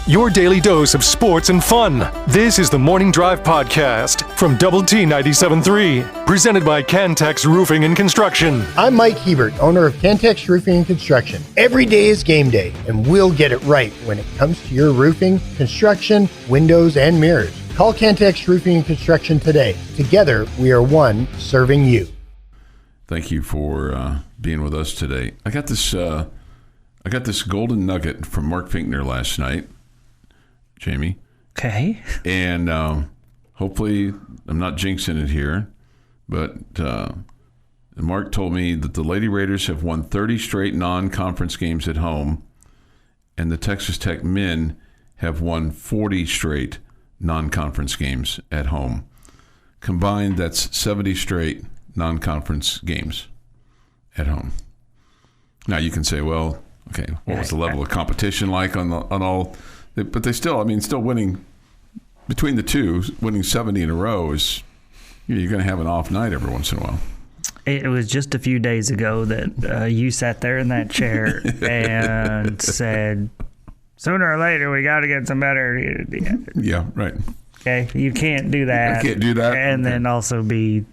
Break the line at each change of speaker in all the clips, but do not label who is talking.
your daily dose of sports and fun. This is the Morning Drive Podcast from Double T 97.3, presented by Cantex Roofing and Construction.
I'm Mike Hebert, owner of Cantex Roofing and Construction. Every day is game day, and we'll get it right when it comes to your roofing, construction, windows, and mirrors. Call Cantex Roofing and Construction today. Together, we are one serving you.
Thank you for being with us today. I got this golden nugget from Mark Finkner last night, Jamie.
Okay.
And hopefully I'm not jinxing it here, but Mark told me that the Lady Raiders have won 30 straight non-conference games at home, and the Texas Tech men have won 40 straight non-conference games at home. Combined, that's 70 straight non-conference games at home. Now you can say, well, okay, what was the level of competition like on all? But they still winning between the two, winning 70 in a row is, you're going to have an off night every once in a while.
It was just a few days ago that you sat there in that chair and said, sooner or later, we got to get some better.
Yeah, right.
Okay, you can't do that.
I can't do that.
And then also be.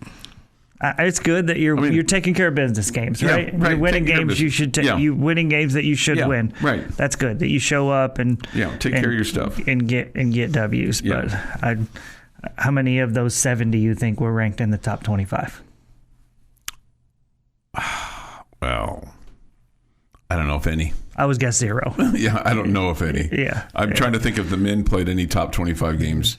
It's good that you're taking care of business games, right?
Yeah, right.
You're winning games you should take. You winning games that you should win.
Right.
That's good that you show up and
take care of your stuff
and get W's.
Yeah.
But how many of those 70 you think were ranked in the top 25?
Well, I don't know if any.
I was guess 0.
Yeah, I don't know if any.
Yeah.
I'm trying to think if the men played any top 25 games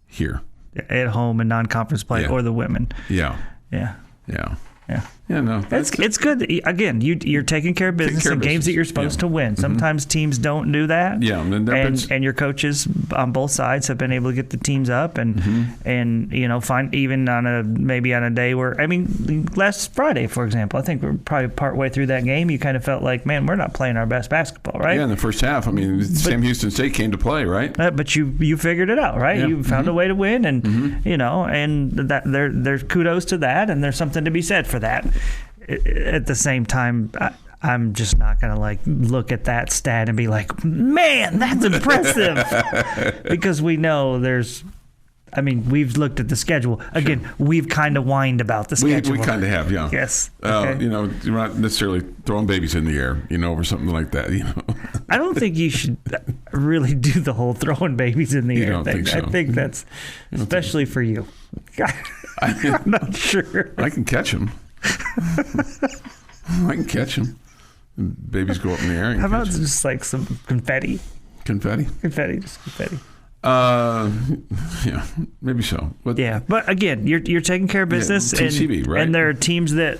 here.
At home in non-conference play or the women.
Yeah.
Yeah.
Yeah.
Yeah.
Yeah, no.
It's good. Again, you're taking care of business in games that you're supposed to win. Sometimes teams don't do that.
Yeah.
And your coaches on both sides have been able to get the teams up and find even on a day where, last Friday, for example, I think we're probably partway through that game. You kind of felt like, man, we're not playing our best basketball, right?
Yeah, in the first half. Sam Houston State came to play, right?
But you figured it out, right?
Yeah.
You found a way to win, and and that there's kudos to that, and there's something to be said for that. At the same time, I'm just not going to look at that stat and be like, man, that's impressive. Because we know we've looked at the schedule. Again, we've kind of whined about the schedule.
We kind of have, yeah.
Yes. Okay.
You're not necessarily throwing babies in the air, or something like that,
I don't think you should really do the whole throwing babies in the air thing.
Think so.
I think that's especially for you. I'm not sure.
I can catch them. I can catch them. Babies go up in the air.
How about just some confetti?
Confetti?
Just confetti.
Yeah, maybe so. But
but again, you're taking care of business,
TCB, right?
And there are teams that,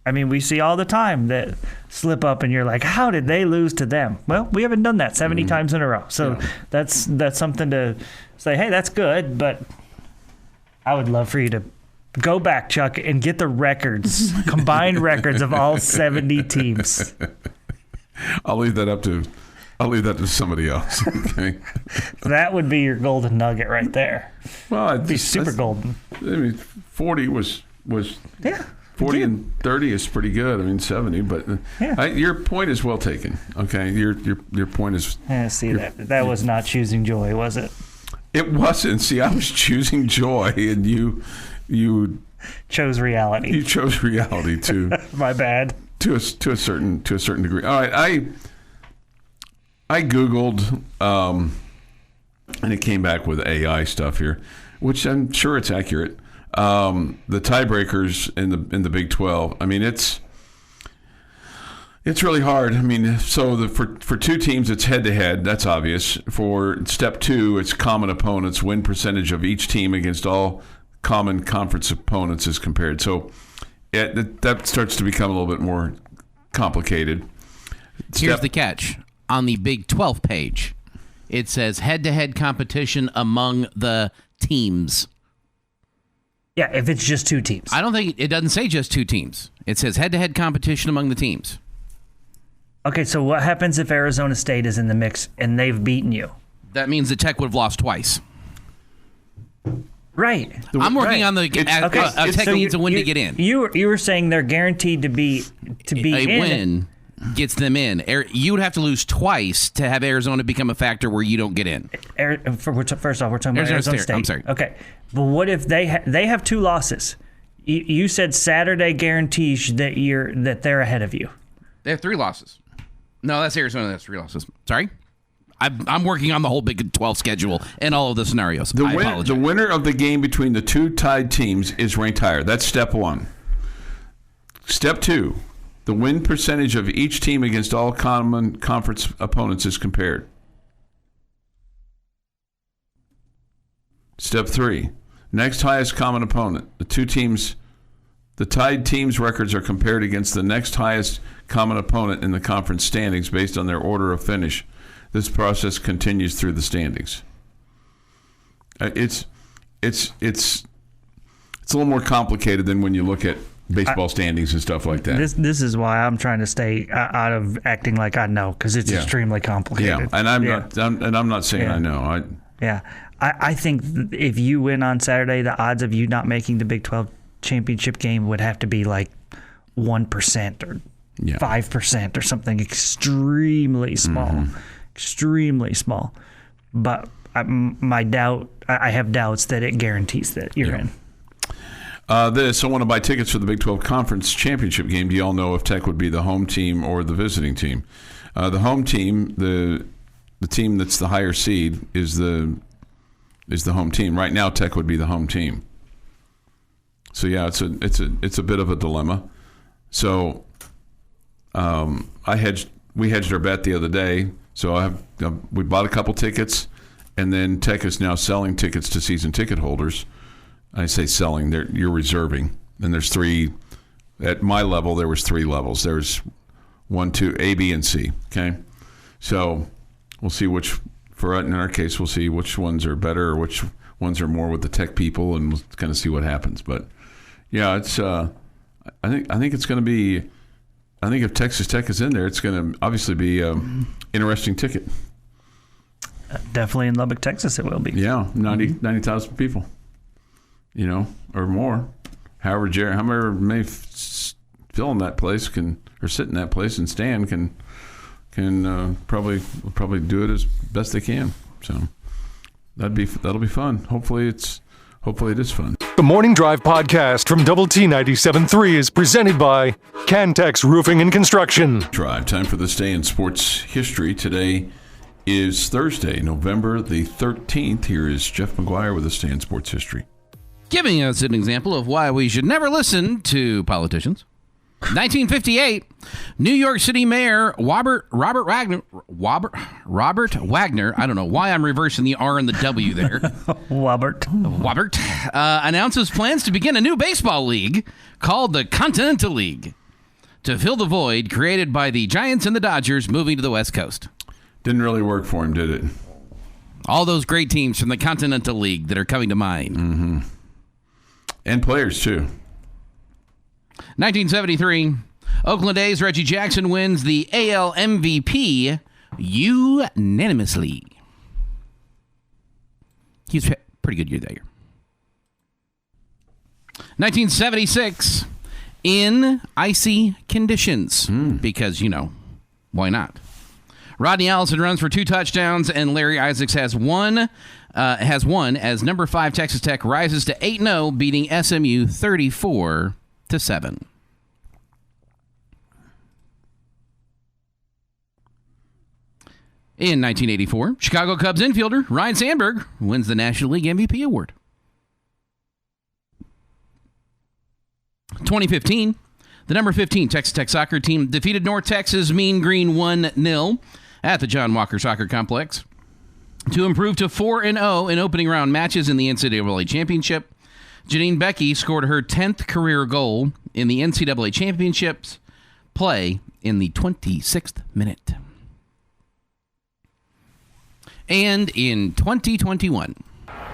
we see all the time that slip up, and you're like, how did they lose to them? Well, we haven't done that 70 times in a row, so that's something to say. Hey, that's good, but I would love for you to go back, Chuck, and get the records, combined records of all 70 teams.
I'll leave that to somebody else. Okay.
That would be your golden nugget right there.
Well, it'd
be super golden.
40 was 40 and 30 is pretty good. 70, but your point is well taken. Okay, your point is.
That was not choosing joy, was it?
It wasn't. See, I was choosing joy, and you
chose reality.
You chose reality too.
My bad.
To a certain degree. All right, I Googled, and it came back with AI stuff here, which I'm sure it's accurate. The tiebreakers in the Big 12. It's really hard. So for two teams, it's head-to-head. That's obvious. For step 2, it's common opponents. Win percentage of each team against all common conference opponents is compared. So that starts to become a little bit more complicated.
Here's the catch. On the Big 12 page, it says head-to-head competition among the teams.
Yeah, if it's just 2 teams.
I don't think it doesn't say just 2 teams. It says head-to-head competition among the teams.
Okay, so what happens if Arizona State is in the mix and they've beaten you?
That means the Tech would have lost twice.
Right.
I'm working on the Tech needs a win to get in.
You were saying they're guaranteed to be
a
in
win. gets them in. You would have to lose twice to have Arizona become a factor where you don't get in.
First off, we're talking about Arizona State.
I'm sorry.
Okay, but what if they have 2 losses? You said Saturday guarantees that they're ahead of you.
They have 3 losses. No, that's Arizona. That's 3 losses. Sorry. I'm working on the whole Big 12 schedule and all of the scenarios.
The winner of the game between the 2 tied teams is ranked higher. That's step 1. Step 2, the win percentage of each team against all common conference opponents is compared. Step 3, next highest common opponent. The tied teams' records are compared against the next highest common opponent in the conference standings based on their order of finish. This process continues through the standings. It's a little more complicated than when you look at baseball standings and stuff like that.
This is why I'm trying to stay out of acting like I know, because it's extremely complicated.
Yeah, and I'm not saying I know.
I think if you win on Saturday, the odds of you not making the Big 12 championship game would have to be like 1% or 5% or something extremely small. Mm-hmm. Extremely small. But I have doubts that it guarantees that you're in.
I want to buy tickets for the Big 12 Conference Championship game. Do you all know if Tech would be the home team or the visiting team? The home team, the team that's the higher seed, is the home team. Right now, Tech would be the home team. So yeah, it's a bit of a dilemma. So we hedged our bet the other day. So we bought a couple tickets, and then Tech is now selling tickets to season ticket holders. I say selling; you're reserving. And there's 3. At my level, there was 3 levels. There's 1, 2, A, B, and C. Okay, so we'll see in our case, we'll see which ones are better or which ones are more with the Tech people, and we'll kind of see what happens. But yeah, it's. I think it's going to be. I think if Texas Tech is in there, it's going to obviously be an interesting ticket.
Definitely in Lubbock, Texas, it will be.
Yeah, 90,000 people, or more. However may fill in that place or sit in that place and stand can probably do it as best they can. So that'll be fun. Hopefully it is fun.
The Morning Drive podcast from Double T 97.3 is presented by Cantex Roofing and Construction.
Drive time for this day in sports history. Today is Thursday, November the 13th. Here is Jeff McGuire with this day in sports history.
Giving us an example of why we should never listen to politicians. 1958, New York City Mayor Robert Wagner. I don't know why I'm reversing the R and the W there.
Robert
announces plans to begin a new baseball league called the Continental League to fill the void created by the Giants and the Dodgers moving to the West Coast.
Didn't really work for him, did it?
All those great teams from the Continental League that are coming to mind.
Mm-hmm. And players, too.
1973, Oakland A's Reggie Jackson wins the AL MVP unanimously. He's a pretty good year that year. 1976, in icy conditions, because, why not? Rodney Allison runs for 2 touchdowns, and Larry Isaacs has won as number 5 Texas Tech rises to 8-0, beating SMU 34-7. In 1984, Chicago Cubs infielder Ryan Sandberg wins the National League MVP award. 2015, the number 15 Texas Tech soccer team defeated North Texas Mean Green 1-0 at the John Walker Soccer Complex to improve to 4-0 in opening round matches in the NCAA Championship. Janine Becky scored her 10th career goal in the NCAA Championships play in the 26th minute. And in 2021.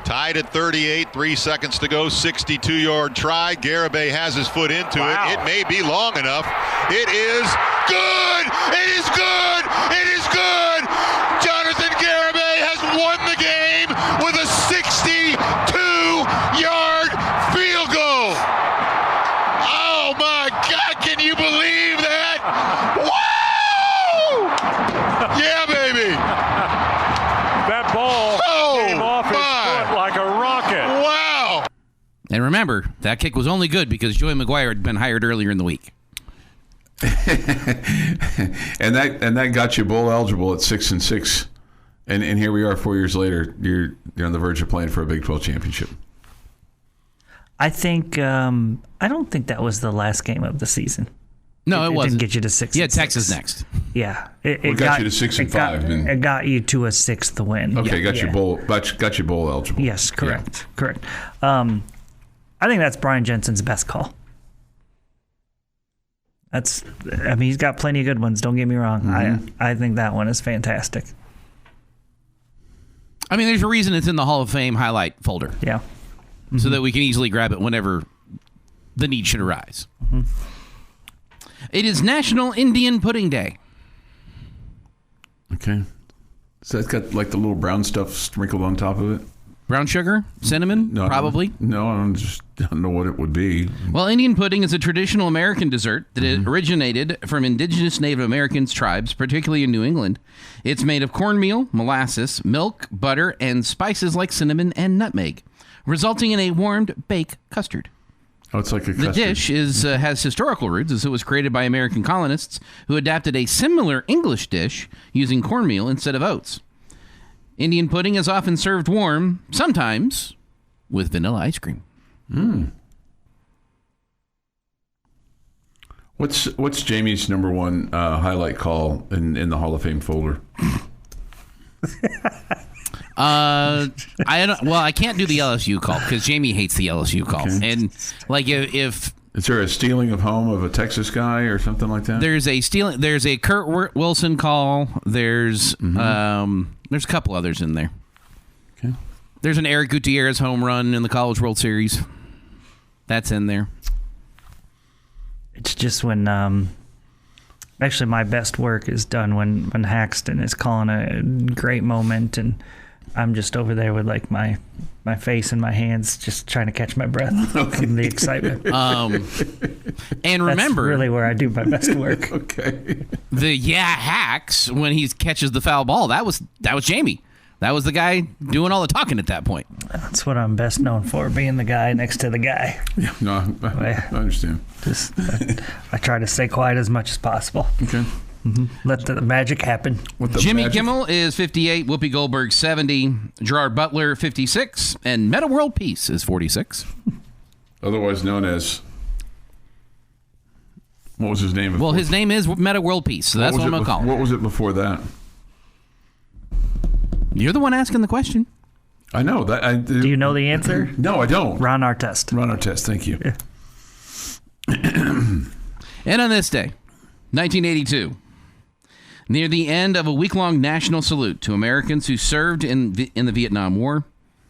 Tied at 38, 3 seconds to go, 62-yard try. Garibay has his foot into it. It may be long enough. It is good! It is good! It is good! Jonathan Garibay has won the game with a 62-yard field goal. Oh, my God, can you believe that? Wow!
Remember, that kick was only good because Joey McGuire had been hired earlier in the week.
and that got you bowl eligible at 6-6, and here we are 4 years later. You're on the verge of playing for a Big 12 championship.
I think I don't think that was the last game of the season.
No, it wasn't.
Didn't get you to 6.
Yeah, Texas next.
Yeah,
it got you to 6-5.
It got you to a 6th win.
Okay, got you bowl eligible.
Yes, correct. I think that's Brian Jensen's best call. He's got plenty of good ones. Don't get me wrong. Mm-hmm. I think that one is fantastic.
I mean, there's a reason it's in the Hall of Fame highlight folder.
Yeah.
Mm-hmm. So that we can easily grab it whenever the need should arise. Mm-hmm. It is National Indian Pudding Day.
Okay. So it's got like the little brown stuff sprinkled on top of it?
Brown sugar? Cinnamon?
No,
probably?
No, I don't know what it would be.
Well, Indian pudding is a traditional American dessert that originated from indigenous Native Americans tribes, particularly in New England. It's made of cornmeal, molasses, milk, butter, and spices like cinnamon and nutmeg, resulting in a warmed baked custard.
Oh, it's like a custard.
The dish has historical roots, as it was created by American colonists who adapted a similar English dish using cornmeal instead of oats. Indian pudding is often served warm, sometimes with vanilla ice cream.
What's Jamie's number one highlight call in the Hall of Fame folder?
I can't do the LSU call because Jamie hates the LSU call. Okay. And like if
is there a stealing of home of a Texas guy or something like that?
There's a Kurt Wilson call. There's a couple others in there.
Okay.
There's an Eric Gutierrez home run in the College World Series. That's in there.
It's just when actually my best work is done when Haxton is calling a great moment and I'm just over there with like my face in my hands just trying to catch my breath from the excitement.
And remember,
that's really where I do my best work.
Okay.
The hacks when he catches the foul ball, that was Jamie. That was the guy doing all the talking at that point.
That's what I'm best known for, being the guy next to the guy.
Yeah, no, I understand.
I try to stay quiet as much as possible.
Okay.
Mm-hmm. Let the magic happen.
Jimmy Kimmel is 58, Whoopi Goldberg 70, Gerard Butler 56, and Metta World Peace is 46.
Otherwise known as, what was his name?
Well, his name is Metta World Peace, so that's what I'm going to call him.
What was it before that?
You're the one asking the question.
I know.
Do you know the answer?
No, I don't.
Ron Artest.
Ron Artest, thank you.
Yeah. And on this day, 1982, near the end of a week-long national salute to Americans who served in the Vietnam War,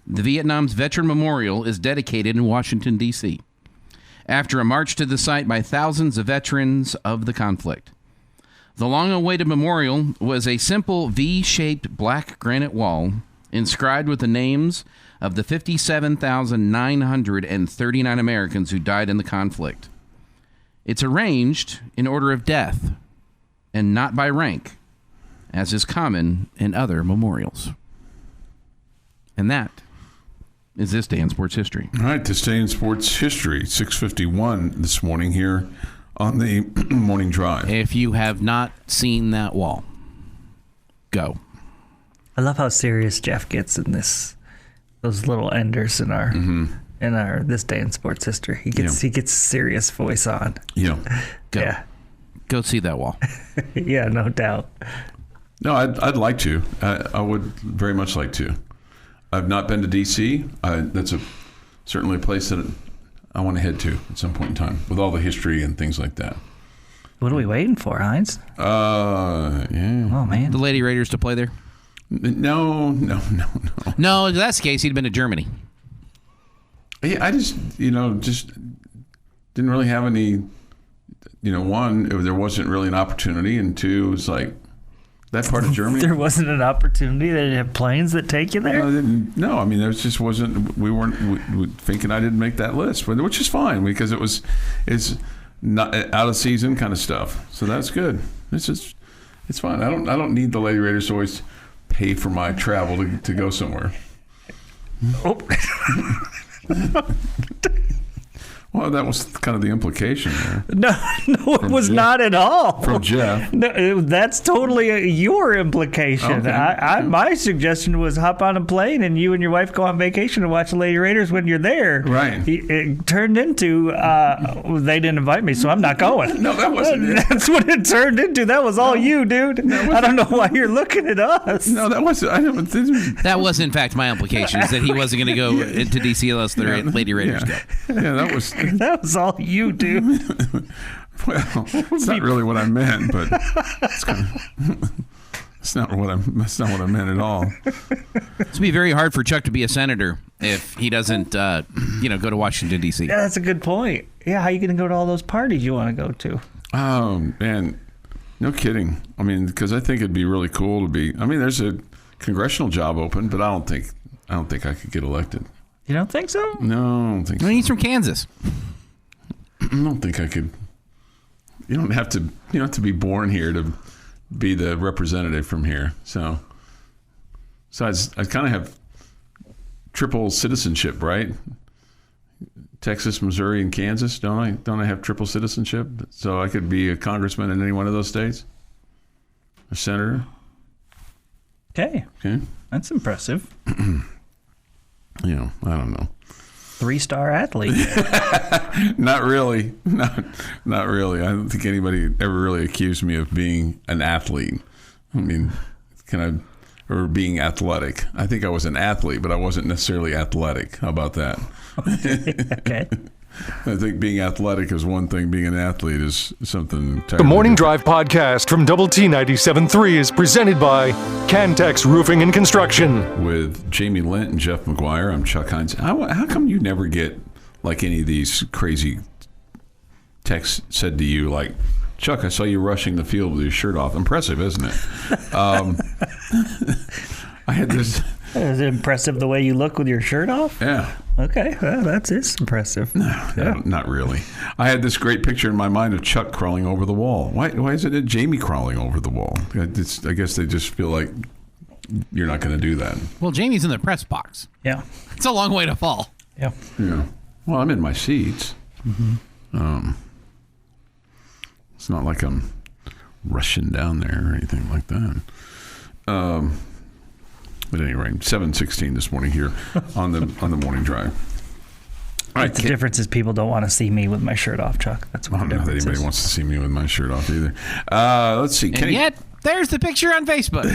the Vietnam's Veteran Memorial is dedicated in Washington, D.C. after a march to the site by thousands of veterans of the conflict. The long-awaited memorial was a simple V-shaped black granite wall inscribed with the names of the 57,939 Americans who died in the conflict. It's arranged in order of death and not by rank, as is common in other memorials. And that is this day in sports history.
All right, this day in sports history, 6:51 this morning here on the morning drive.
If you have not seen that wall, go.
I love how serious Jeff gets in those little enders in our this day in sports history. He gets serious voice on.
Yeah.
Go.
Yeah.
Go see that wall.
Yeah, no doubt.
No, I'd like to. I would very much like to. I've not been to D.C. That's certainly a place that I want to head to at some point in time with all the history and things like that.
What are we waiting for, Heinz?
Yeah.
Oh, man.
The Lady Raiders to play there?
No.
No, if that's the case, he'd been to Germany.
Yeah, I just didn't really have any, one, there wasn't really an opportunity, and two, it was like, that part of Germany.
There wasn't an opportunity. They didn't have planes that take you there?
No, I mean, there just wasn't, we weren't thinking I didn't make that list, which is fine because it's not out of season kind of stuff. So that's good. It's fine. I don't need the Lady Raiders to always pay for my travel to go somewhere.
Oh.
Well, that was kind of the implication there.
No, it was
Jeff.
not at all.
From Jeff.
No, that's totally your implication.
Okay.
My suggestion was hop on a plane and you and your wife go on vacation and watch the Lady Raiders when you're there.
Right.
It turned into they didn't invite me, so I'm not going.
No, that wasn't it.
That's what it turned into. That was all you, dude. I don't know why you're looking at us.
No, that wasn't.
That was, in fact, my implication, is that he wasn't going to go into D.C. unless the Lady Raiders go.
Yeah, that was...
That was all you, dude.
Well, it's not really what I meant, but it's kind of... That's not what I meant at all.
It's be very hard for Chuck to be a senator if he doesn't, go to Washington, D.C.
Yeah, that's a good point. Yeah, how are you going to go to all those parties you want to go to?
Oh, man. No kidding. I mean, because I think it'd be really cool to be... I mean, there's a congressional job open, but I don't think I could get elected.
You don't think so?
No, I don't think so.
He's from Kansas.
I don't think I could. You don't have to be born here to be the representative from here. So I kind of have triple citizenship, right? Texas, Missouri, and Kansas. Don't I have triple citizenship? So I could be a congressman in any one of those states, a senator.
Okay, that's impressive.
I don't know.
3-star athlete.
Not really. Not really. I don't think anybody ever really accused me of being an athlete. I mean, or being athletic. I think I was an athlete, but I wasn't necessarily athletic. How about that?
Okay.
I think being athletic is one thing. Being an athlete is something entirely
The Morning
different.
Drive podcast from Double T 97.3 is presented by Cantex Roofing and Construction.
With Jamie Lent and Jeff McGuire, I'm Chuck Heinz. How come you never get like any of these crazy texts said to you like, Chuck, I saw you rushing the field with your shirt off. Impressive, isn't it? I had this...
Is it impressive the way you look with your shirt off?
Yeah.
Okay, well, that's impressive.
Not really. I had this great picture in my mind of Chuck crawling over the wall. Why isn't it Jamie crawling over the wall? I guess they just feel like you're not going to do that.
Well, Jamie's in the press box.
Yeah.
It's a long way to fall.
Yeah.
Yeah. Well, I'm in my seats. Mm-hmm. It's not like I'm rushing down there or anything like that. But anyway, 7:16 this morning here on the morning drive. All right,
The difference is people don't want to see me with my shirt off, Chuck. That's what
I don't
the
know that
difference
anybody
is.
wants to see me with my shirt off either. Let's see.
And yet, there's the picture on Facebook.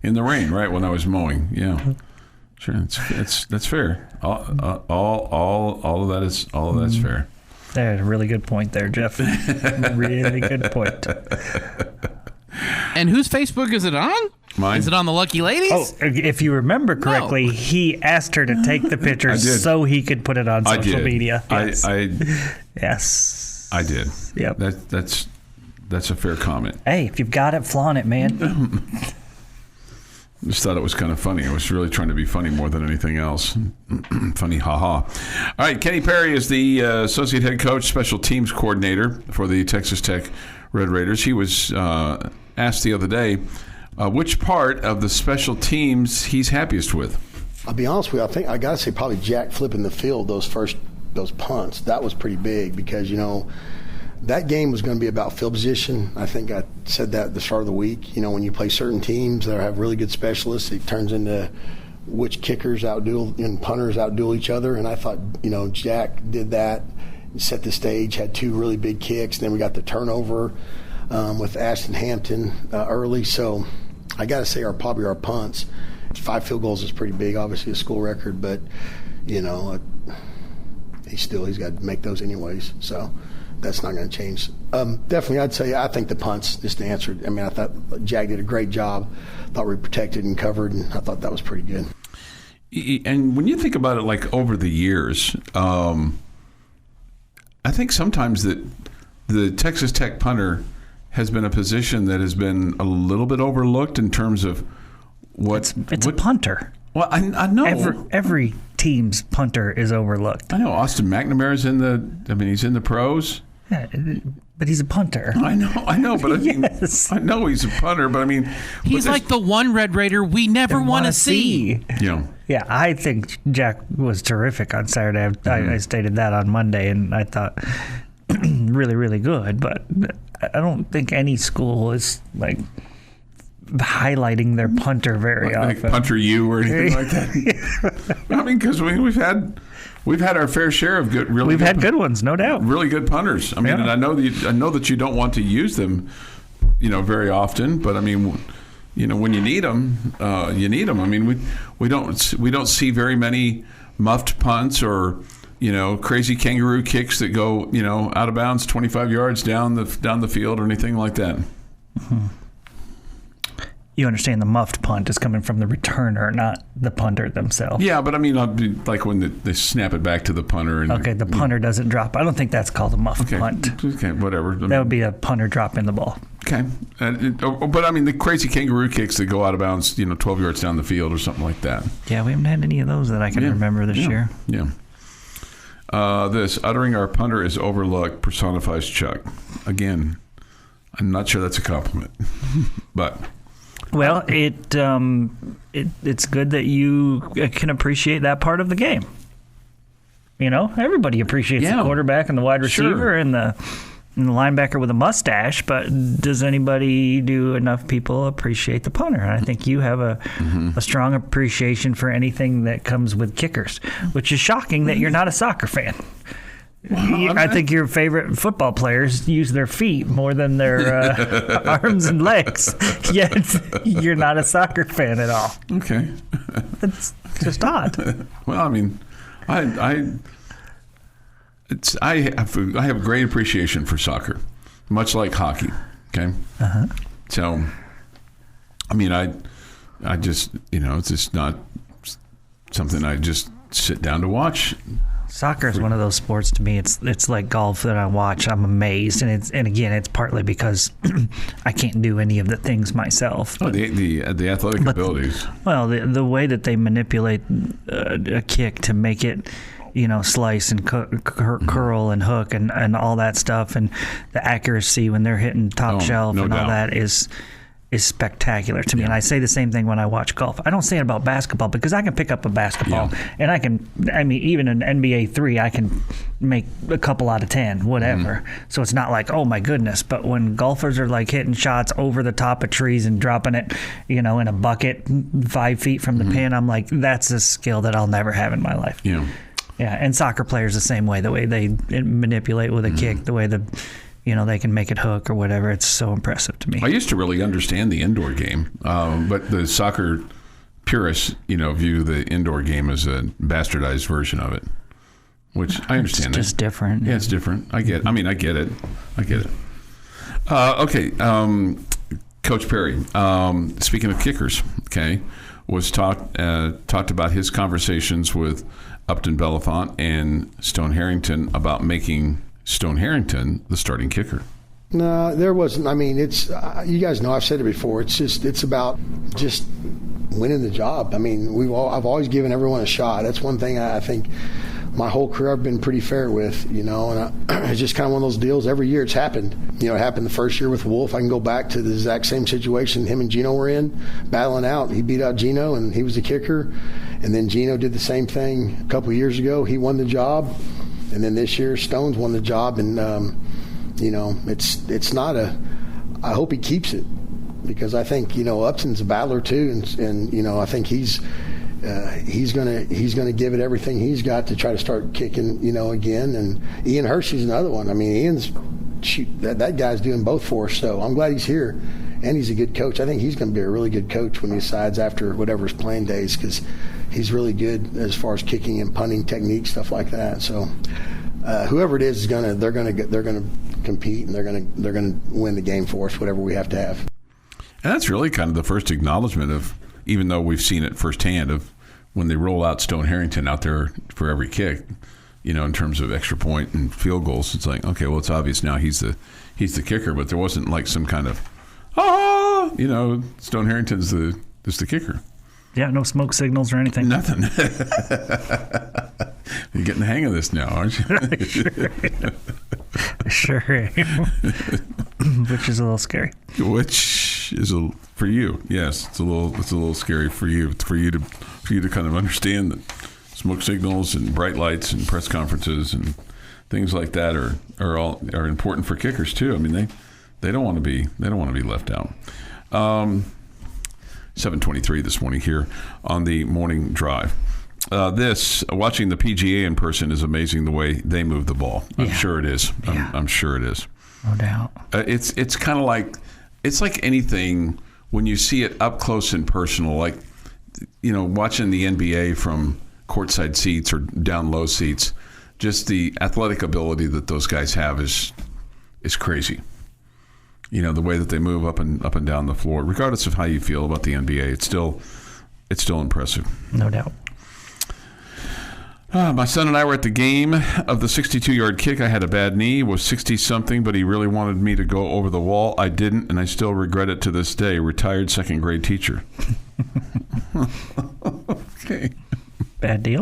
In the rain, right when I was mowing. Yeah, sure. That's fair. All of that is fair.
There's a really good point there, Jeff. Really good point.
And whose Facebook is it on?
Mine.
Is it on the Lucky Ladies?
Oh, if you remember correctly,
No.
he asked her to take the picture
did.
so he could put it on
I
social
did.
media. Yes. Yes.
I did.
Yep.
That's a fair comment.
Hey, if you've got it, flaunt it, man.
Just thought it was kind of funny. I was really trying to be funny more than anything else. Funny, haha. All right, Kenny Perry is the associate head coach, special teams coordinator for the Texas Tech Red Raiders. He was asked the other day which part of the special teams he's happiest with.
I'll be honest with you, I think I got to say probably Jack flipping the field, those punts. That was pretty big because, that game was going to be about field position. I think I said that at the start of the week. When you play certain teams that have really good specialists, it turns into which kickers outduel and punters outduel each other. And I thought, Jack did that, set the stage, had 2 really big kicks. And then we got the turnover with Ashton Hampton early. So I got to say probably our punts. 5 field goals is pretty big, obviously a school record, but, he's got to make those anyways. So that's not going to change. Definitely, I'd say I think the punts, just to answer it. I mean, I thought Jack did a great job. Thought we protected and covered, and I thought that was pretty good.
And when you think about it, like over the years, I think sometimes that the Texas Tech punter has been a position that has been a little bit overlooked in terms of
It's a punter.
Well, I know.
Every team's punter is overlooked.
I know. Austin McNamara's he's in the pros.
Yeah, but he's a punter.
I know, but I mean,
Yes.
I know he's a punter, but I mean,
He's like the one Red Raider we never want to see.
Yeah.
Yeah, I think Jack was terrific on Saturday. I stated that on Monday, and I thought really, really good. But I don't think any school is like highlighting their punter very often.
Like punter you or anything like that. I mean, because we've had our fair share of good, really.
We've had good ones, no doubt.
Really good punters. I mean, and I know that you don't want to use them, very often. But I mean, when you need them, you need them. I mean, we don't see very many muffed punts or crazy kangaroo kicks that go out of bounds 25 yards down the field or anything like that.
Mm-hmm. You understand the muffed punt is coming from the returner, not the punter themselves.
Yeah, but I mean, like when they snap it back to the punter. And,
okay, the punter doesn't drop. I don't think that's called a muffed punt.
Okay, whatever.
That would be a punter dropping the ball.
Okay. But I mean, the crazy kangaroo kicks that go out of bounds, 12 yards down the field or something like that.
Yeah, we haven't had any of those that I can remember this year.
Yeah. This, uttering our punter is overlooked, personifies Chuck. Again, I'm not sure that's a compliment, but...
Well, it's good that you can appreciate that part of the game. Everybody appreciates the quarterback and the wide receiver and the linebacker with a mustache, but does enough people appreciate the punter? And I think you have a strong appreciation for anything that comes with kickers, which is shocking that you're not a soccer fan. Well, I think your favorite football players use their feet more than their arms and legs, yet you're not a soccer fan at all.
Okay.
It's just odd.
Well, I mean, I have a great appreciation for soccer, much like hockey. Okay.
Uh-huh.
So, I mean, I just it's just not something I just sit down to watch.
Soccer is one of those sports to me. It's like golf that I watch. I'm amazed, and again, it's partly because I can't do any of the things myself.
But, the athletic abilities.
Well, the way that they manipulate a kick to make it, slice and curl and hook and all that stuff, and the accuracy when they're hitting top shelf and all that is spectacular to me. And I say the same thing when I watch golf. I don't say it about basketball because I can pick up a basketball and even an NBA 3, I can make a couple out of 10, whatever. So it's not like, oh my goodness. But when golfers are like hitting shots over the top of trees and dropping it, in a bucket 5 feet from the pin, I'm like, that's a skill that I'll never have in my life.
Yeah.
Yeah. And soccer players the same way, the way they manipulate with a kick, the way they can make it hook or whatever. It's so impressive to me.
I used to really understand the indoor game, but the soccer purists, view the indoor game as a bastardized version of it, which I understand.
It's just different.
Yeah, it's different. I get it. Okay, Coach Perry, speaking of kickers, was talked about his conversations with Upton Bellefonte and Stone Harrington about making Stone Harrington the starting kicker.
No, there wasn't. I mean, it's you guys know I've said it before. It's about just winning the job. I mean, I've always given everyone a shot. That's one thing I think my whole career I've been pretty fair with, and it's just kind of one of those deals. Every year it's happened. It happened the first year with Wolf. I can go back to the exact same situation him and Gino were in, battling out. He beat out Gino, and he was the kicker. And then Gino did the same thing a couple of years ago. He won the job. And then this year, Stone's won the job, and it's not a. I hope he keeps it because I think Upton's a battler too, and I think he's gonna give it everything he's got to try to start kicking again. And Ian Hershey's another one. I mean, Ian's that guy's doing both for us. So I'm glad he's here, and he's a good coach. I think he's going to be a really good coach when he decides after whatever his playing days because he's really good as far as kicking and punting technique, stuff like that. So whoever it is they're gonna compete and they're gonna win the game for us, whatever we have to have.
And that's really kind of the first acknowledgement of, even though we've seen it firsthand, of when they roll out Stone Harrington out there for every kick, in terms of extra point and field goals. It's like, okay, well, it's obvious now he's the kicker, but there wasn't like some kind of Stone Harrington's the kicker.
Yeah, no smoke signals or anything.
Nothing. You're getting the hang of this now, aren't you?
Sure am. Which is a little scary.
Which which is for you. Yes, it's a little scary for you to kind of understand that smoke signals and bright lights and press conferences and things like that are important for kickers too. I mean, they don't want to be left out. 7:23 this morning here on the morning drive. Watching the PGA in person is amazing the way they move the ball. I'm sure it is. I'm sure it is.
No doubt.
It's kind of like, it's like anything when you see it up close and personal, like, watching the NBA from courtside seats or down low seats, just the athletic ability that those guys have is crazy. The way that they move up and down the floor, regardless of how you feel about the NBA, it's still impressive.
No doubt.
My son and I were at the game of the 62-yard kick. I had a bad knee, was 60-something, but he really wanted me to go over the wall. I didn't, and I still regret it to this day. Retired second-grade teacher. Okay.
Bad deal.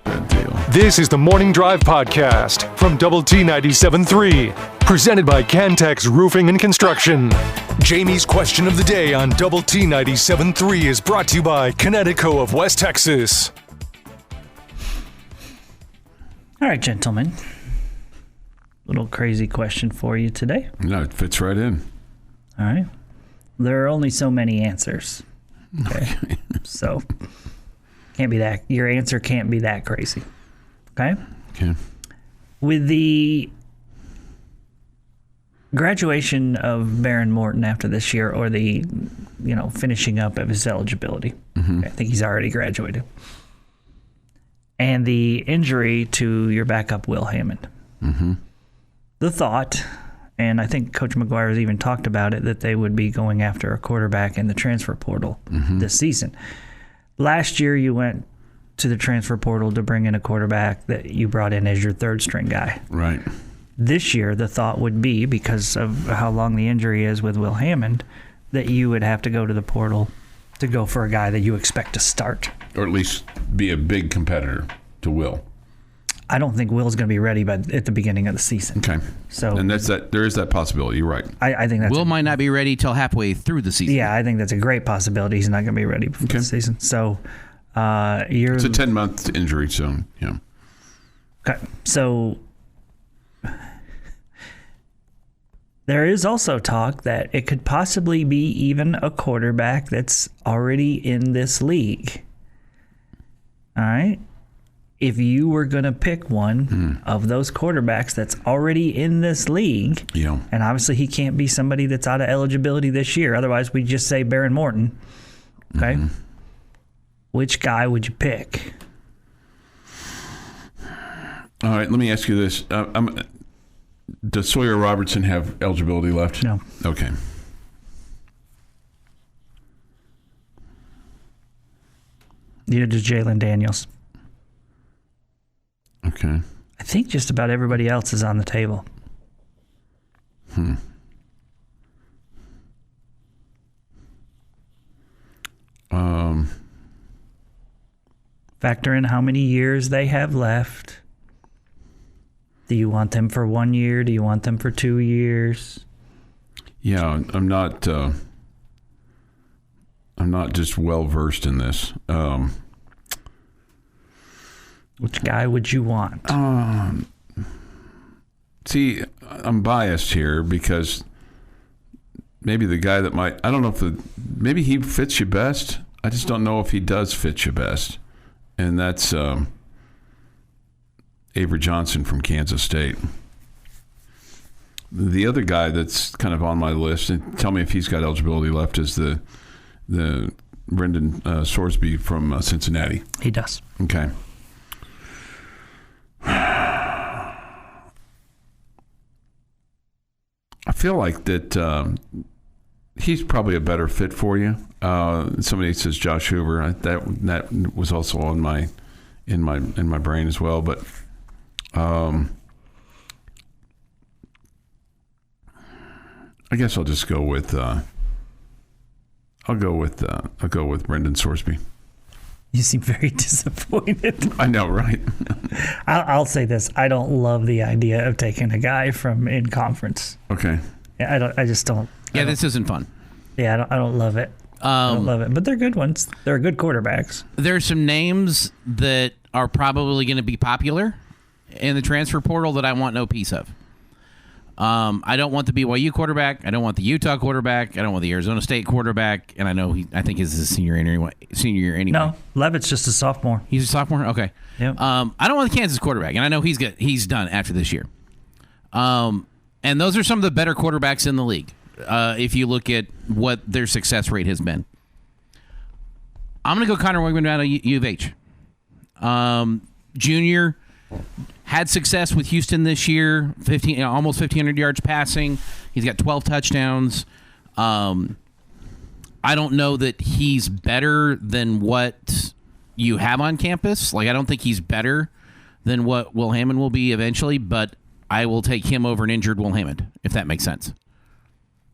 Bad deal.
This is the Morning Drive Podcast from Double T 97.3. Presented by Cantex Roofing and Construction. Jamie's question of the day on Double T 97.3 is brought to you by Connecticut of West Texas.
All right, gentlemen. Little crazy question for you today.
No, it fits right in.
All right. There are only so many answers. Okay. So your answer can't be that crazy. Okay?
Okay.
With the graduation of Baron Morton after this year, or the, finishing up of his eligibility, I think he's already graduated, and the injury to your backup, Will Hammond. The thought, and I think Coach McGuire has even talked about it, that they would be going after a quarterback in the transfer portal this season. Last year, you went to the transfer portal to bring in a quarterback that you brought in as your third string guy.
Right.
This year, the thought would be, because of how long the injury is with Will Hammond, that you would have to go to the portal to go for a guy that you expect to start.
Or at least be a big competitor to Will.
I don't think Will's going to be ready at the beginning of the season.
Okay. And there is that possibility. You're right.
I think that's
Will might not be ready till halfway through the season.
Yeah, I think that's a great possibility. He's not going to be ready before the season. So it's
a 10-month injury, so yeah.
Okay. So there is also talk that it could possibly be even a quarterback that's already in this league. All right? If you were going to pick one of those quarterbacks that's already in this league, and obviously he can't be somebody that's out of eligibility this year, otherwise we just say Baron Morton, okay? Which guy would you pick?
All right, let me ask you this. Does Sawyer Robertson have eligibility left?
No.
Okay.
Neither does Jalen Daniels.
Okay.
I think just about everybody else is on the table. Factor in how many years they have left. Do you want them for 1 year? Do you want them for 2 years?
Yeah, I'm not just well versed in this.
Which guy would you want?
See, I'm biased here because maybe the guy that I don't know maybe he fits you best. I just don't know if he does fit you best. And that's Avery Johnson from Kansas State. The other guy that's kind of on my list, and tell me if he's got eligibility left, is the Brendan Sorsby from Cincinnati.
He does.
Okay. I feel like that he's probably a better fit for you. Somebody says Josh Hoover. That was also on in my brain as well. But I guess I'll just go with I'll go with Brendan Sorsby.
You seem very disappointed.
I know, right?
I'll say this: I don't love the idea of taking a guy from in conference.
Okay.
I just don't.
Yeah, this isn't fun.
Yeah, I don't love it. I don't love it, but they're good ones. They're good quarterbacks.
There's some names that are probably going to be popular in the transfer portal that I want no piece of. I don't want the BYU quarterback. I don't want the Utah quarterback. I don't want the Arizona State quarterback. And I think he's his senior year anyway.
No, Levitt's just a sophomore.
He's a sophomore? Okay.
Yep.
I don't want the Kansas quarterback, and I know he's done after this year. And those are some of the better quarterbacks in the league, if you look at what their success rate has been. I'm going to go Connor Wigman out of U of H. Junior had success with Houston this year, almost 1,500 yards passing. He's got 12 touchdowns. I don't know that he's better than what you have on campus. Like, I don't think he's better than what Will Hammond will be eventually, but I will take him over an injured Will Hammond, if that makes sense.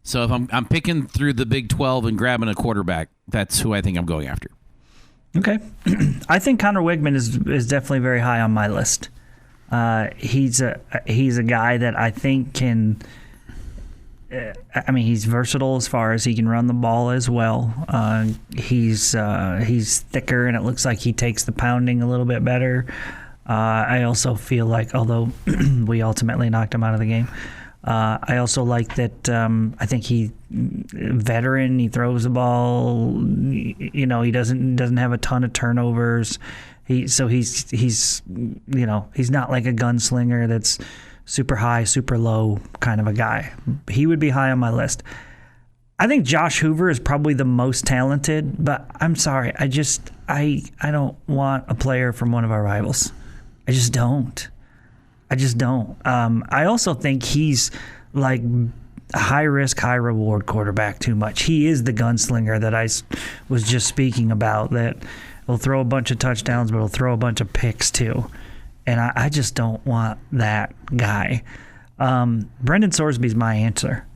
So if I'm picking through the Big 12 and grabbing a quarterback, that's who I think I'm going after.
Okay. I think Connor Wigman is definitely very high on my list. He's a guy that I think can. He's versatile as far as he can run the ball as well. He's thicker, and it looks like he takes the pounding a little bit better. I also feel like, although we ultimately knocked him out of the game, I also like that. I think he veteran. He throws the ball. He doesn't have a ton of turnovers. He's not like a gunslinger that's super high, super low kind of a guy. He would be high on my list. I think Josh Hoover is probably the most talented, but I'm sorry. I don't want a player from one of our rivals. I just don't. I also think he's like a high-risk, high-reward quarterback too much. He is the gunslinger that I was just speaking about, that will throw a bunch of touchdowns, but he'll throw a bunch of picks too. And I just don't want that guy. Brendan Sorsby's my answer.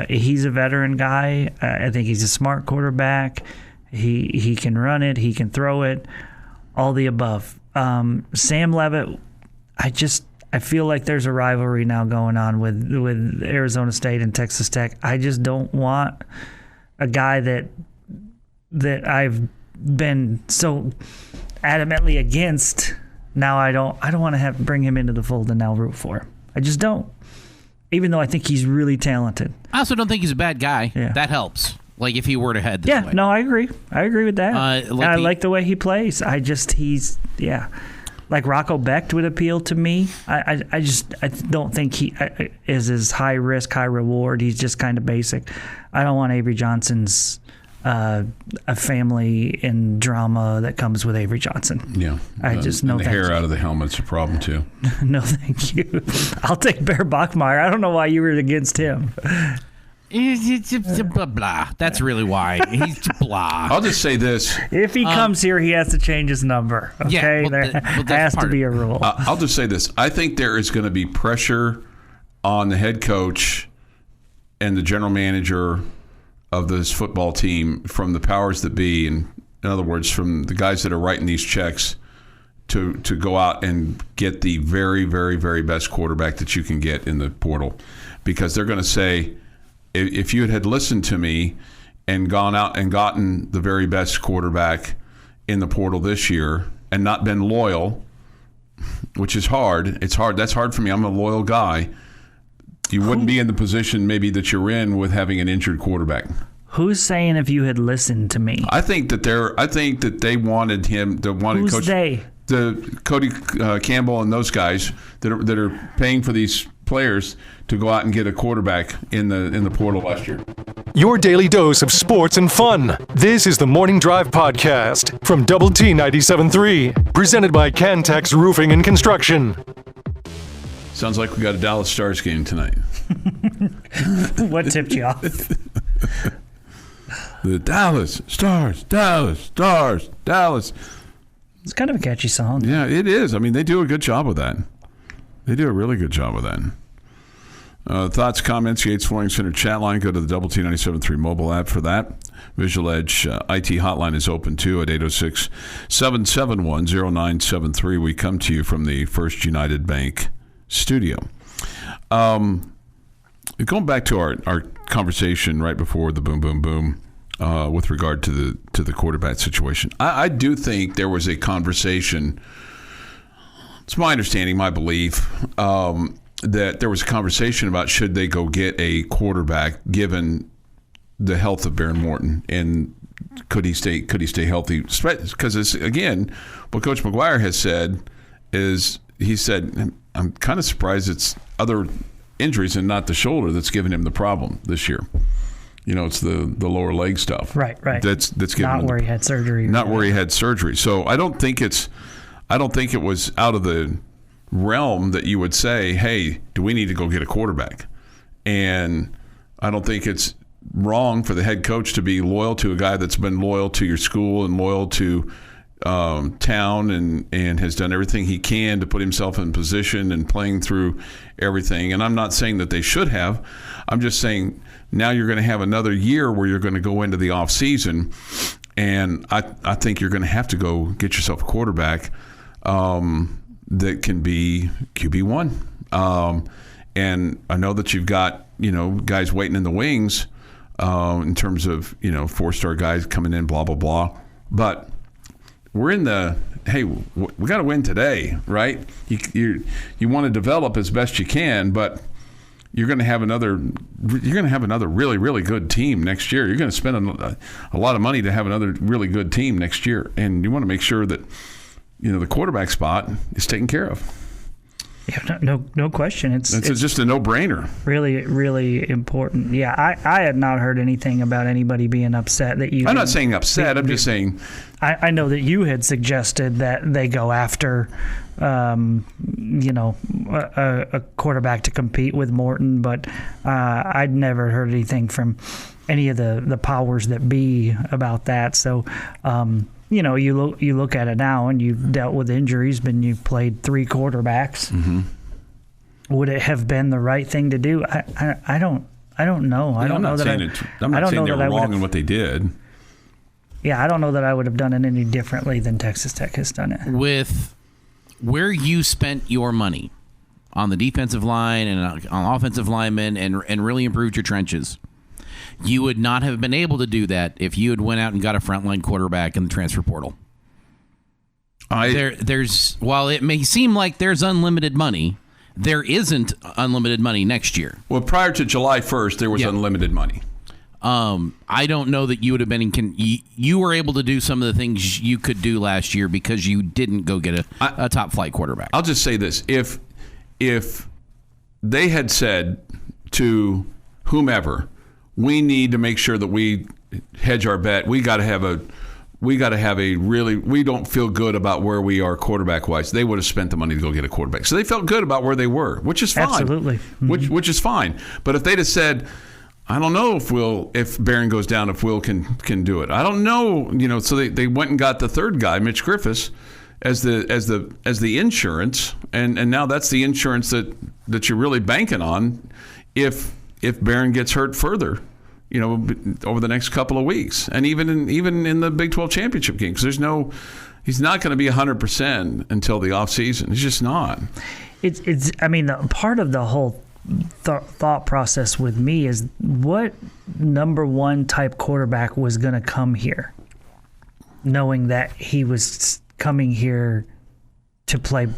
He's a veteran guy. I think he's a smart quarterback. He can run it. He can throw it. All the above. Sam Levitt, I feel like there's a rivalry now going on with Arizona State and Texas Tech. I just don't want a guy that I've been so adamantly against. Now I don't want to bring him into the fold and now root for him. I just don't. Even though I think he's really talented. I
also don't think he's a bad guy. Yeah. That helps. Like if he were to head this way.
Yeah, no, I agree. I agree with that. I like the way he plays. Like Rocco Becht would appeal to me. I don't think he is as high risk, high reward. He's just kind of basic. I don't want Avery Johnson's a family and drama that comes with Avery Johnson.
Yeah.
The
hair out of the helmet's a problem too.
No, thank you. I'll take Bear Bachmeier. I don't know why you were against him.
Blah, blah. That's really why. He's blah.
I'll just say this.
If he comes here, he has to change his number. Okay?
Yeah,
there has to be a rule.
I'll just say this. I think there is going to be pressure on the head coach and the general manager of this football team from the powers that be, and in other words, from the guys that are writing these checks to go out and get the very, very, very best quarterback that you can get in the portal. Because they're going to say, if you had listened to me and gone out and gotten the very best quarterback in the portal this year and not been loyal, which is hard. It's hard. That's hard for me. I'm a loyal guy. You wouldn't be in the position maybe that you're in with having an injured quarterback.
Who's saying if you had listened to me?
I think that they wanted him.
Who's
Coach,
they?
The Cody Campbell and those guys that are paying for these players to go out and get a quarterback in the portal last year.
Your daily dose of sports and fun. This is the Morning Drive Podcast from Double T 97.3, presented by Cantex Roofing and Construction.
Sounds like we got a Dallas Stars game tonight.
What tipped you off?
The Dallas Stars, Dallas Stars, Dallas.
It's kind of a catchy song.
Yeah, it is. I mean, they do a good job with that. They do a really good job with that. Thoughts, comments, Yates Flooring Center chat line. Go to the Double T 97.3 mobile app for that. Visual Edge IT hotline is open too at 806-771-0973. We come to you from the First United Bank studio. Going back to our conversation right before the boom, boom, boom, with regard to the quarterback situation, I do think there was a conversation. It's my understanding, my belief, that there was a conversation about should they go get a quarterback given the health of Baron Morton, and could he stay healthy? Because again, what Coach McGuire has said is he said, I'm kind of surprised it's other injuries and not the shoulder that's giving him the problem this year. It's the lower leg stuff.
Right.
That's giving
not
him
where he had surgery.
Not where he had surgery. So I don't think it was out of the realm that you would say, hey, do we need to go get a quarterback? And I don't think it's wrong for the head coach to be loyal to a guy that's been loyal to your school and loyal to town and has done everything he can to put himself in position and playing through everything. And I'm not saying that they should have. I'm just saying now you're going to have another year where you're going to go into the off season, and I think you're going to have to go get yourself a quarterback that can be QB1. And I know that you've got guys waiting in the wings in terms of 4-star guys coming in, blah blah blah. But we're in the we got to win today, right? You want to develop as best you can, but you're going to have another really, really good team next year. You're going to spend a lot of money to have another really good team next year, and you want to make sure that the quarterback spot is taken care of.
Yeah, no question. It's
just a no-brainer.
Really, really important. Yeah, I had not heard anything about anybody being upset that you.
I'm not saying upset. I'm just saying.
I know that you had suggested that they go after, a quarterback to compete with Morton, but I'd never heard anything from any of the powers that be about that. So. You look at it now, and you've dealt with injuries, but you've played 3 quarterbacks.
Mm-hmm.
Would it have been the right thing to do? I don't know.
I'm not saying they were wrong in what they did.
Yeah, I don't know that I would have done it any differently than Texas Tech has done it.
With where you spent your money on the defensive line and on offensive linemen and really improved your trenches, you would not have been able to do that if you had went out and got a frontline quarterback in the transfer portal. While it may seem like there's unlimited money, there isn't unlimited money next year.
Well, prior to July 1st, there was unlimited money.
I don't know that you would have been you were able to do some of the things you could do last year because you didn't go get a top flight quarterback.
I'll just say this. If they had said to whomever, we need to make sure that we hedge our bet. We got to have a really. We don't feel good about where we are quarterback wise. They would have spent the money to go get a quarterback, so they felt good about where they were, which is fine.
Absolutely,
which is fine. But if they'd have said, I don't know if Barron goes down, if Will can do it. I don't know. So they went and got the third guy, Mitch Griffiths, as the insurance, and now that's the insurance that you're really banking on if Barron gets hurt further, over the next couple of weeks, and even in the Big 12 championship game, because he's not going to be 100% until the off season. He's just not.
It's part of the whole thought process with me is what number one type quarterback was going to come here, knowing that he was coming here to play.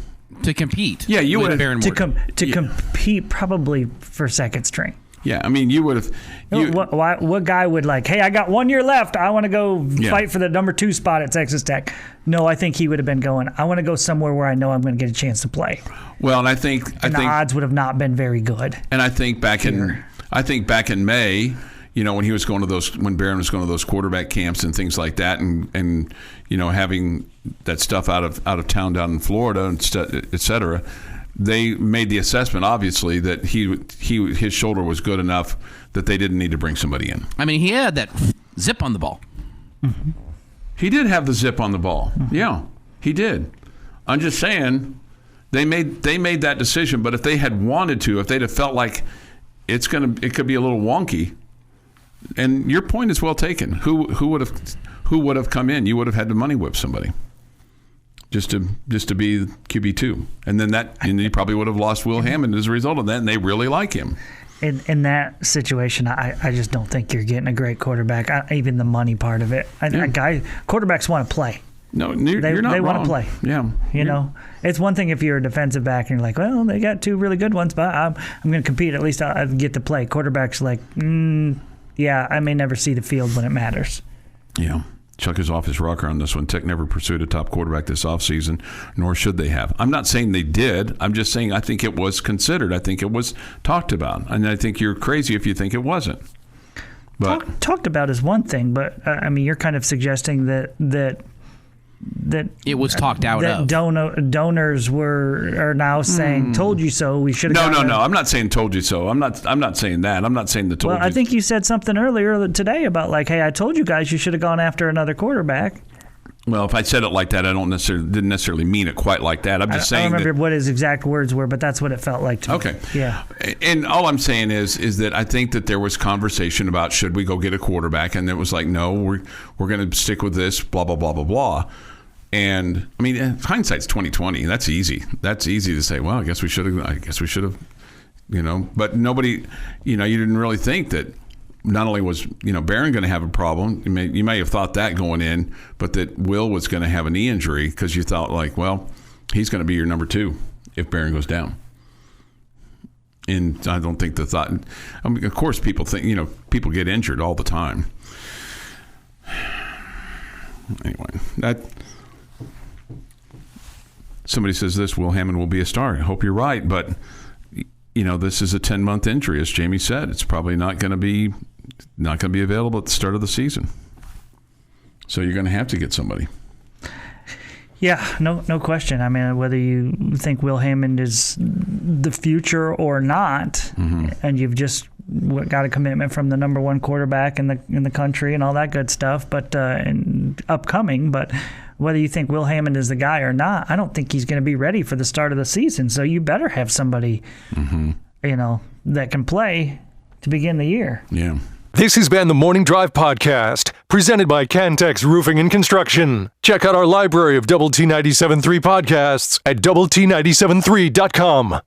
To compete.
Yeah, you would have
to compete probably for second string.
Yeah, you would have.
What guy would hey, I got 1 year left. I want to go fight for the number 2 spot at Texas Tech. No, I think he would have been going, I want to go somewhere where I know I'm going to get a chance to play.
Well, and I think
the odds would have not been very good.
And I think back in May, when he was going to when Barron was going to those quarterback camps and things like that, and having that stuff out of town down in Florida and et cetera. They made the assessment, obviously, that his shoulder was good enough that they didn't need to bring somebody in.
He had that zip on the ball.
Mm-hmm. He did have the zip on the ball. Mm-hmm. Yeah, he did. I'm just saying they made that decision. But if they had wanted to, if they'd have felt like it could be a little wonky. And your point is well taken. Who would have come in? You would have had to money whip somebody. Just to be QB2, and then you probably would have lost Will Hammond as a result of that, and they really like him.
In that situation, I just don't think you're getting a great quarterback. Even the money part of it. Quarterbacks want to play.
No, you're not
They
wrong.
want to play.
Yeah.
You know, it's one thing if you're a defensive back and you're like, well, they got two really good ones, but I'm going to compete. At least I'll get to play. Quarterbacks like, yeah, I may never see the field when it matters.
Yeah. Chuck is off his rocker on this one. Tech never pursued a top quarterback this offseason, nor should they have. I'm not saying they did. I'm just saying I think it was considered. I think it was talked about. And I think you're crazy if you think it wasn't. But
Talked about is one thing, but, you're kind of suggesting that
it was talked out
that
of.
Donors are now saying, told you so, we should have
No. I'm not saying told you so. I'm not saying that. I'm not saying the told you.
Well, I think you said something earlier today about like, hey, I told you guys you should have gone after another quarterback.
Well, if I said it like that, I didn't necessarily mean it quite like that. I'm just saying
I don't remember what his exact words were, but that's what it felt like to me.
Okay.
Yeah.
And all I'm saying is that I think that there was conversation about should we go get a quarterback, and it was like, no, we're going to stick with this, blah, blah, blah, blah, blah. And hindsight's 20/20. That's easy. That's easy to say. Well, I guess we should have. But nobody. You didn't really think that. Not only was Barron going to have a problem. You may have thought that going in, but that Will was going to have a knee injury because you thought like, well, he's going to be your number 2 if Barron goes down. And I don't think the thought. Of course, people think people get injured all the time. Anyway, somebody says this, Will Hammond will be a star. I hope you're right, but this is a 10-month injury, as Jamie said. It's probably not going to be available at the start of the season. So you're going to have to get somebody.
Yeah, no question. Whether you think Will Hammond is the future or not, and you've just got a commitment from the number 1 quarterback in the country and all that good stuff, but upcoming. But whether you think Will Hammond is the guy or not, I don't think he's going to be ready for the start of the season. So you better have somebody, that can play to begin the year.
Yeah.
This has been the Morning Drive Podcast, presented by Cantex Roofing and Construction. Check out our library of Double T 97.3 podcasts at doublet97.3.com.